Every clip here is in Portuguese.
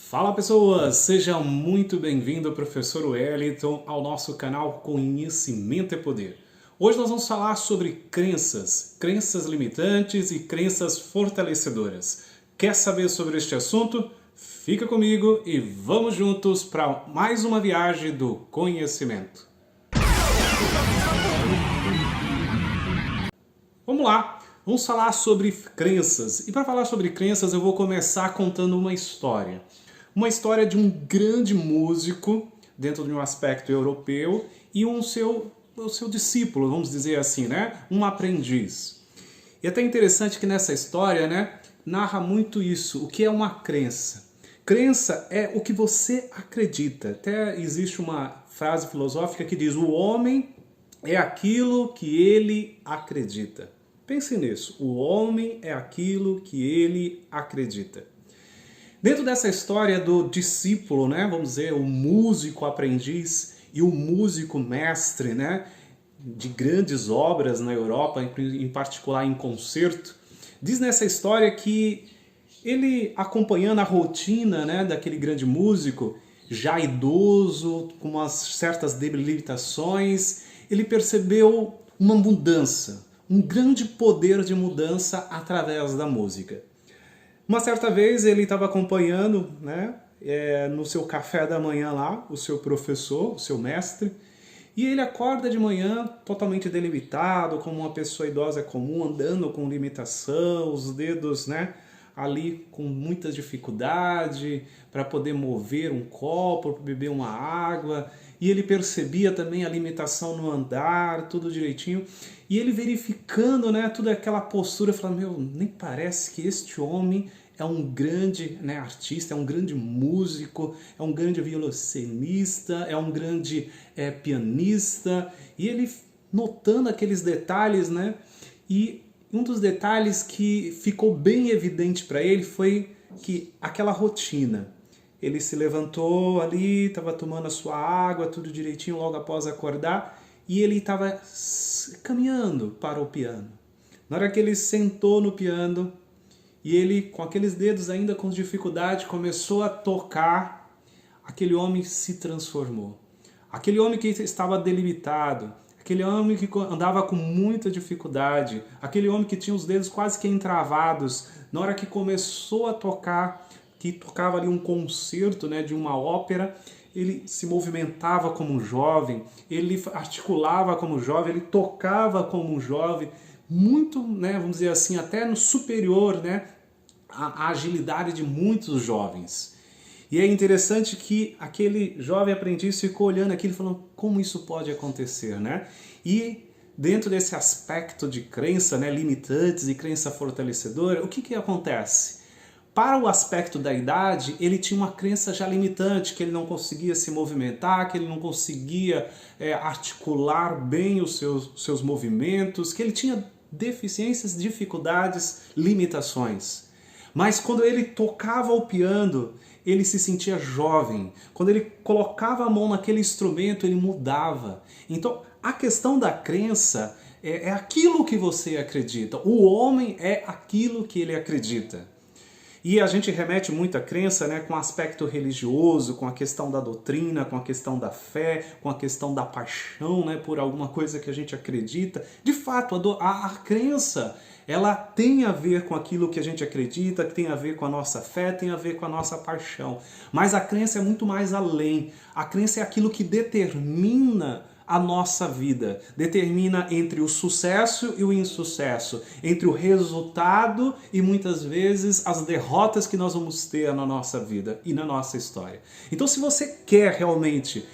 Fala pessoas, seja muito bem-vindo, professor Wellington, ao nosso canal Conhecimento é Poder. Hoje nós vamos falar sobre crenças limitantes e crenças fortalecedoras. Quer saber sobre este assunto? Fica comigo e vamos juntos para mais uma viagem do conhecimento. Vamos lá, vamos falar sobre crenças. E para falar sobre crenças eu vou começar contando uma história. Uma história de um grande músico dentro de um aspecto europeu e o seu discípulo, vamos dizer assim, né? Um aprendiz. E é até interessante que nessa história, né, narra muito isso. O que é uma crença? Crença é o que você acredita. Até existe uma frase filosófica que diz: o homem é aquilo que ele acredita. Pense nisso. O homem é aquilo que ele acredita. Dentro dessa história do discípulo, né, vamos dizer, o músico aprendiz e o músico mestre, né, de grandes obras na Europa, em particular em concerto, diz nessa história que ele, acompanhando a rotina, né, daquele grande músico, já idoso, com umas certas debilitações, ele percebeu uma mudança, um grande poder de mudança através da música. Uma certa vez ele estava acompanhando, né, no seu café da manhã lá, o seu professor, o seu mestre, e ele acorda de manhã totalmente debilitado, como uma pessoa idosa comum, andando com limitação, os dedos, né, ali com muita dificuldade para poder mover um copo, para beber uma água, e ele percebia também a limitação no andar, tudo direitinho, e ele verificando, né, toda aquela postura, falando: meu, nem parece que este homem é um grande, né, artista, é um grande músico, é um grande violoncelista, é um grande pianista, e ele notando aqueles detalhes, né, e um dos detalhes que ficou bem evidente para ele foi que aquela rotina, ele se levantou ali, estava tomando a sua água, tudo direitinho logo após acordar, e ele estava caminhando para o piano. Na hora que ele sentou no piano, e ele, com aqueles dedos ainda com dificuldade, começou a tocar, aquele homem se transformou. Aquele homem que estava debilitado, aquele homem que andava com muita dificuldade, aquele homem que tinha os dedos quase que entravados, na hora que começou a tocar, que tocava ali um concerto, né, de uma ópera, ele se movimentava como um jovem, ele articulava como um jovem, ele tocava como um jovem, muito, né, vamos dizer assim, até no superior, né, a agilidade de muitos jovens. E é interessante que aquele jovem aprendiz ficou olhando aquilo e falando: como isso pode acontecer, né? E dentro desse aspecto de crença, né, limitantes e crença fortalecedora, o que acontece? Para o aspecto da idade, ele tinha uma crença já limitante, que ele não conseguia se movimentar, que ele não conseguia articular bem os seus movimentos, que ele tinha deficiências, dificuldades, limitações. Mas quando ele tocava o piano, ele se sentia jovem. Quando ele colocava a mão naquele instrumento, ele mudava. Então, a questão da crença é aquilo que você acredita. O homem é aquilo que ele acredita. E a gente remete muito à crença, né, com o aspecto religioso, com a questão da doutrina, com a questão da fé, com a questão da paixão, né, por alguma coisa que a gente acredita. De fato, a crença, ela tem a ver com aquilo que a gente acredita, que tem a ver com a nossa fé, tem a ver com a nossa paixão. Mas a crença é muito mais além. A crença é aquilo que determina a nossa vida, determina entre o sucesso e o insucesso, entre o resultado e muitas vezes as derrotas que nós vamos ter na nossa vida e na nossa história. Então, se você quer realmente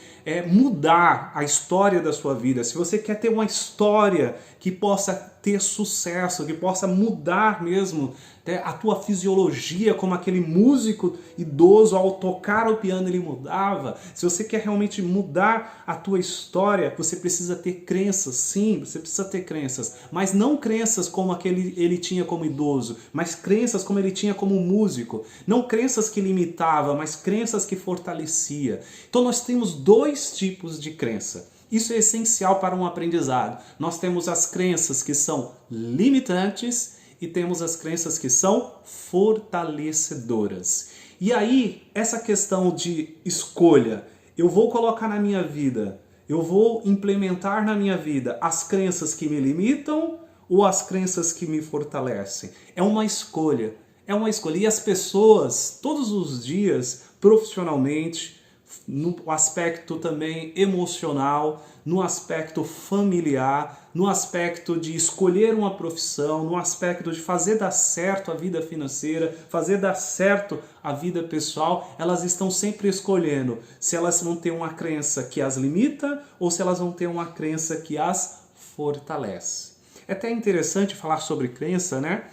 mudar a história da sua vida, se você quer ter uma história que possa ter sucesso, que possa mudar mesmo a tua fisiologia, como aquele músico idoso, ao tocar o piano ele mudava. Se você quer realmente mudar a tua história, você precisa ter crenças, sim, você precisa ter crenças, mas não crenças como ele tinha como idoso, mas crenças como ele tinha como músico. Não crenças que limitava, mas crenças que fortalecia. Então nós temos dois tipos de crença. Isso é essencial para um aprendizado. Nós temos as crenças que são limitantes e temos as crenças que são fortalecedoras. E aí, essa questão de escolha, eu vou colocar na minha vida, eu vou implementar na minha vida as crenças que me limitam ou as crenças que me fortalecem? É uma escolha. É uma escolha. E as pessoas, todos os dias, profissionalmente, no aspecto também emocional, no aspecto familiar, no aspecto de escolher uma profissão, no aspecto de fazer dar certo a vida financeira, fazer dar certo a vida pessoal, elas estão sempre escolhendo se elas vão ter uma crença que as limita ou se elas vão ter uma crença que as fortalece. É até interessante falar sobre crença, né?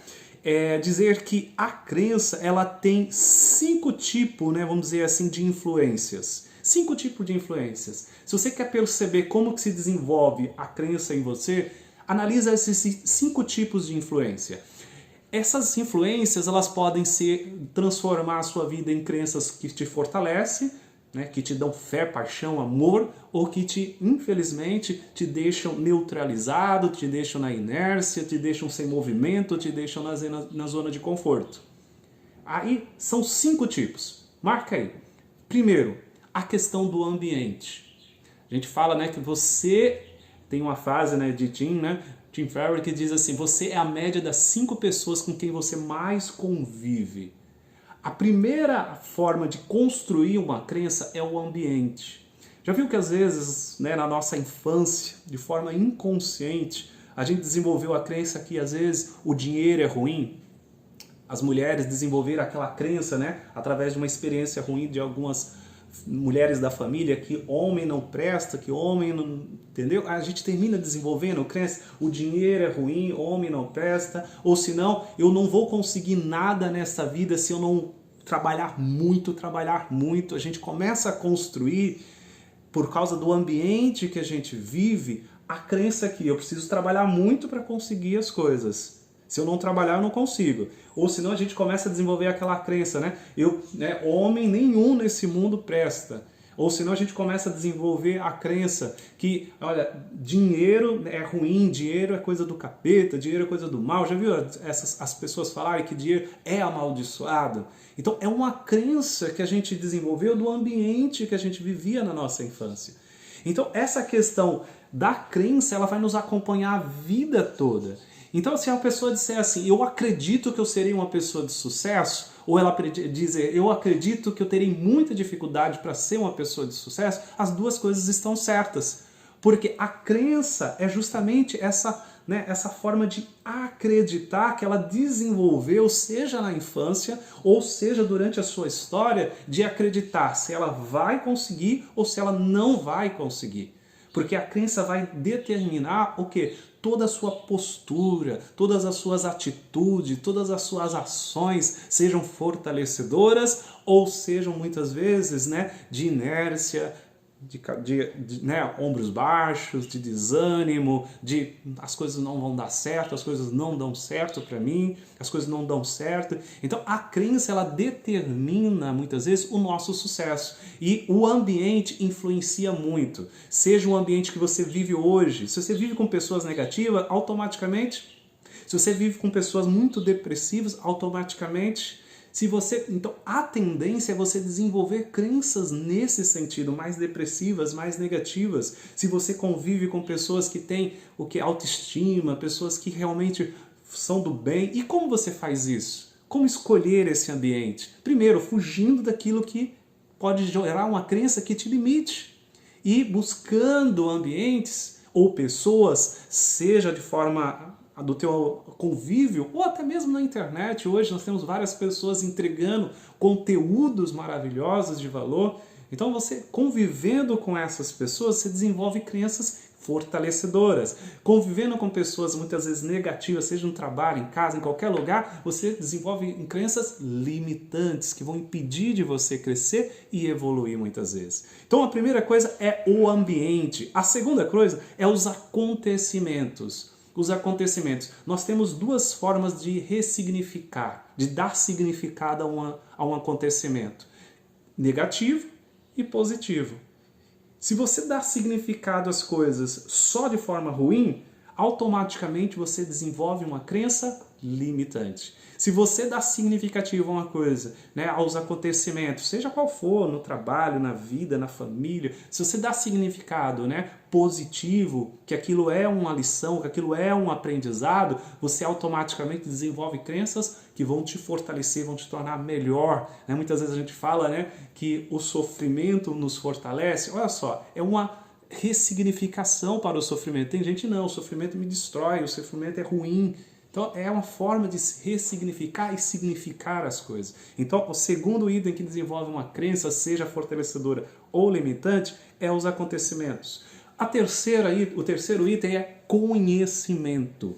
Dizer que a crença ela tem 5 tipos, né, vamos dizer assim, de influências. 5 tipos de influências. Se você quer perceber como que se desenvolve a crença em você, analisa esses 5 tipos de influência. Essas influências elas podem transformar a sua vida em crenças que te fortalecem, né, que te dão fé, paixão, amor, ou que infelizmente, te deixam neutralizado, te deixam na inércia, te deixam sem movimento, te deixam na zona de conforto. Aí são 5 tipos. Marca aí. Primeiro, a questão do ambiente. A gente fala, né, que você tem uma frase, né, de Tim Ferriss, que diz assim: você é a média das 5 pessoas com quem você mais convive. A primeira forma de construir uma crença é o ambiente. Já viu que às vezes, né, na nossa infância, de forma inconsciente, a gente desenvolveu a crença que às vezes o dinheiro é ruim? As mulheres desenvolveram aquela crença, né, através de uma experiência ruim de algumas mulheres da família, que homem não presta, que homem não... Entendeu? A gente termina desenvolvendo crença, o dinheiro é ruim, homem não presta, ou senão eu não vou conseguir nada nessa vida se eu não trabalhar muito. A gente começa a construir, por causa do ambiente que a gente vive, a crença que eu preciso trabalhar muito para conseguir as coisas. Se eu não trabalhar, eu não consigo. Ou senão a gente começa a desenvolver aquela crença, né? Homem nenhum nesse mundo presta. Ou senão a gente começa a desenvolver a crença que, olha, dinheiro é ruim, dinheiro é coisa do capeta, dinheiro é coisa do mal. Já viu as pessoas falarem que dinheiro é amaldiçoado? Então é uma crença que a gente desenvolveu do ambiente que a gente vivia na nossa infância. Então essa questão da crença, ela vai nos acompanhar a vida toda. Então, se a pessoa disser assim, eu acredito que eu serei uma pessoa de sucesso, ou ela dizer, eu acredito que eu terei muita dificuldade para ser uma pessoa de sucesso, as duas coisas estão certas. Porque a crença é justamente essa, né, essa forma de acreditar que ela desenvolveu, seja na infância, ou seja durante a sua história, de acreditar se ela vai conseguir ou se ela não vai conseguir. Porque a crença vai determinar o quê? Toda a sua postura, todas as suas atitudes, todas as suas ações sejam fortalecedoras ou sejam muitas vezes, né, de inércia, né, ombros baixos, de desânimo, de as coisas não vão dar certo, as coisas não dão certo para mim, as coisas não dão certo. Então a crença ela determina muitas vezes o nosso sucesso e o ambiente influencia muito. Seja o ambiente que você vive hoje, se você vive com pessoas negativas, automaticamente, se você vive com pessoas muito depressivas, automaticamente então a tendência é você desenvolver crenças nesse sentido, mais depressivas, mais negativas. Se você convive com pessoas que têm autoestima, pessoas que realmente são do bem. E como você faz isso? Como escolher esse ambiente? Primeiro, fugindo daquilo que pode gerar uma crença que te limite. E buscando ambientes ou pessoas, seja de forma do teu convívio, ou até mesmo na internet. Hoje nós temos várias pessoas entregando conteúdos maravilhosos de valor. Então você convivendo com essas pessoas, você desenvolve crenças fortalecedoras. Convivendo com pessoas muitas vezes negativas, seja no trabalho, em casa, em qualquer lugar, você desenvolve crenças limitantes que vão impedir de você crescer e evoluir muitas vezes. Então a primeira coisa é o ambiente. A segunda coisa é os acontecimentos. Os acontecimentos. Nós temos duas formas de ressignificar, de dar significado a um acontecimento: negativo e positivo. Se você dá significado às coisas só de forma ruim, automaticamente você desenvolve uma crença limitante. Se você dá significativo a uma coisa, né, aos acontecimentos, seja qual for, no trabalho, na vida, na família, se você dá significado, né, positivo, que aquilo é uma lição, que aquilo é um aprendizado, você automaticamente desenvolve crenças que vão te fortalecer, vão te tornar melhor. Né? Muitas vezes a gente fala, né, que o sofrimento nos fortalece. Olha só, é uma ressignificação para o sofrimento. Tem gente, não, o sofrimento me destrói, o sofrimento é ruim. Então é uma forma de ressignificar e significar as coisas. Então o segundo item que desenvolve uma crença, seja fortalecedora ou limitante, é os acontecimentos. O terceiro item é conhecimento.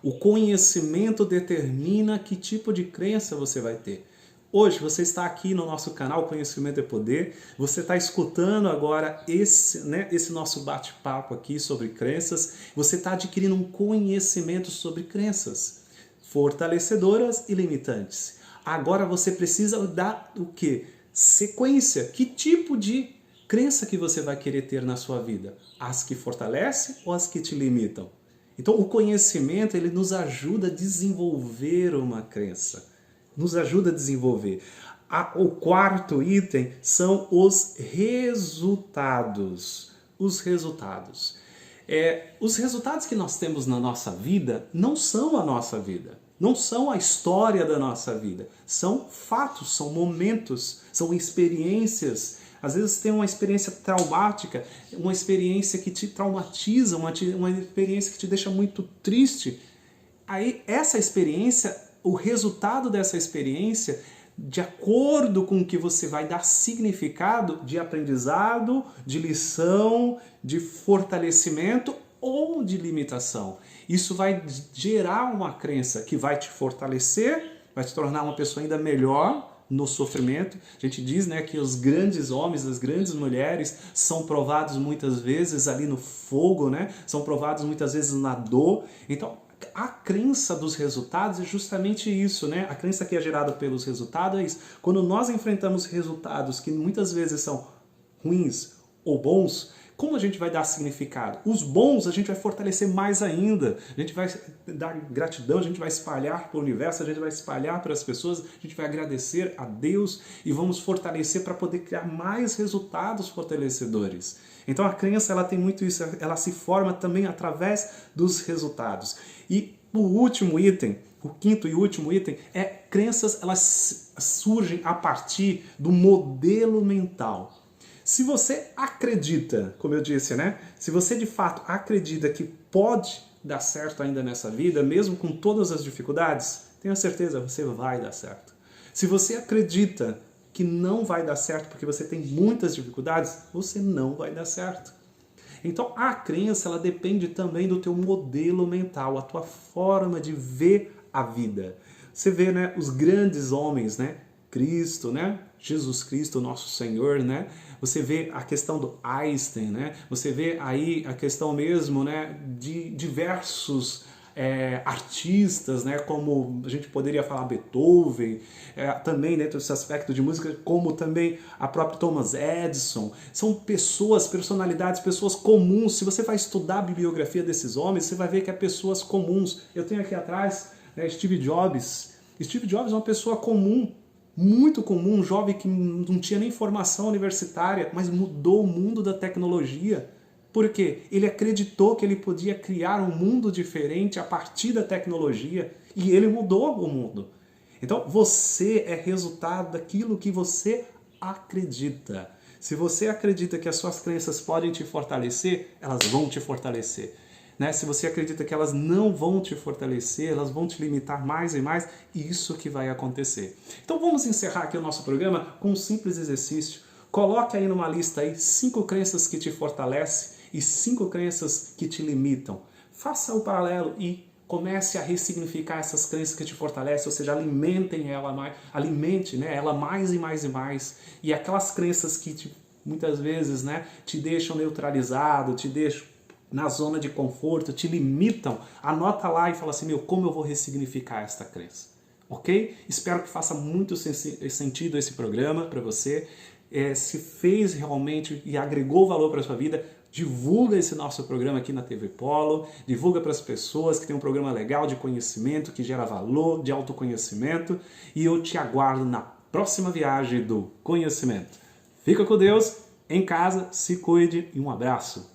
O conhecimento determina que tipo de crença você vai ter. Hoje você está aqui no nosso canal Conhecimento é Poder, você está escutando agora esse nosso bate-papo aqui sobre crenças, você está adquirindo um conhecimento sobre crenças fortalecedoras e limitantes. Agora você precisa dar o quê? Sequência. Que tipo de crença que você vai querer ter na sua vida? As que fortalecem ou as que te limitam? Então o conhecimento ele nos ajuda a desenvolver uma crença. Nos ajuda a desenvolver. O quarto item são os resultados. Os resultados. Os resultados que nós temos na nossa vida não são a nossa vida. Não são a história da nossa vida. São fatos, são momentos, são experiências. Às vezes tem uma experiência traumática, uma experiência que te traumatiza, uma experiência que te deixa muito triste. Aí essa experiência, o resultado dessa experiência, de acordo com o que você vai dar significado de aprendizado, de lição, de fortalecimento ou de limitação. Isso vai gerar uma crença que vai te fortalecer, vai te tornar uma pessoa ainda melhor no sofrimento. A gente diz, né, que os grandes homens, as grandes mulheres são provados muitas vezes ali no fogo, né? São provados muitas vezes na dor. Então, a crença dos resultados é justamente isso, né? A crença que é gerada pelos resultados é isso. Quando nós enfrentamos resultados que muitas vezes são ruins ou bons, como a gente vai dar significado? Os bons a gente vai fortalecer mais ainda. A gente vai dar gratidão, a gente vai espalhar para o universo, a gente vai espalhar para as pessoas, a gente vai agradecer a Deus e vamos fortalecer para poder criar mais resultados fortalecedores. Então a crença ela tem muito isso, ela se forma também através dos resultados. E o último item, o quinto e último item, é crenças, elas surgem a partir do modelo mental. Se você acredita, como eu disse, né? Se você de fato acredita que pode dar certo ainda nessa vida, mesmo com todas as dificuldades, tenha certeza, você vai dar certo. Se você acredita que não vai dar certo porque você tem muitas dificuldades, você não vai dar certo. Então a crença ela depende também do teu modelo mental, a tua forma de ver a vida. Você vê, né, os grandes homens, né? Cristo, né? Jesus Cristo, nosso Senhor, né? Você vê a questão do Einstein, né? Você vê aí a questão mesmo, né, de diversos artistas, né, como a gente poderia falar Beethoven, também dentro desse aspecto de música, como também a própria Thomas Edison. São pessoas, personalidades, pessoas comuns. Se você vai estudar a bibliografia desses homens, você vai ver que é pessoas comuns. Eu tenho aqui atrás, né, Steve Jobs. Steve Jobs é uma pessoa comum, muito comum, um jovem que não tinha nem formação universitária, mas mudou o mundo da tecnologia. Por quê? Ele acreditou que ele podia criar um mundo diferente a partir da tecnologia e ele mudou o mundo. Então você é resultado daquilo que você acredita. Se você acredita que as suas crenças podem te fortalecer, elas vão te fortalecer. Né? Se você acredita que elas não vão te fortalecer, elas vão te limitar mais e mais, isso que vai acontecer. Então vamos encerrar aqui o nosso programa com um simples exercício. Coloque aí numa lista aí 5 crenças que te fortalecem e 5 crenças que te limitam. Faça o paralelo e comece a ressignificar essas crenças que te fortalecem, ou seja, alimente né, ela mais e mais e mais. E aquelas crenças que muitas vezes, né, te deixam neutralizado, te deixam na zona de conforto, te limitam, anota lá e fala assim, como eu vou ressignificar esta crença? Ok? Espero que faça muito sentido esse programa para você. Se fez realmente e agregou valor para a sua vida, Divulga esse nosso programa aqui na TV Polo, divulga para as pessoas que tem um programa legal de conhecimento, que gera valor, de autoconhecimento, e eu te aguardo na próxima viagem do conhecimento. Fica com Deus, em casa, se cuide e um abraço.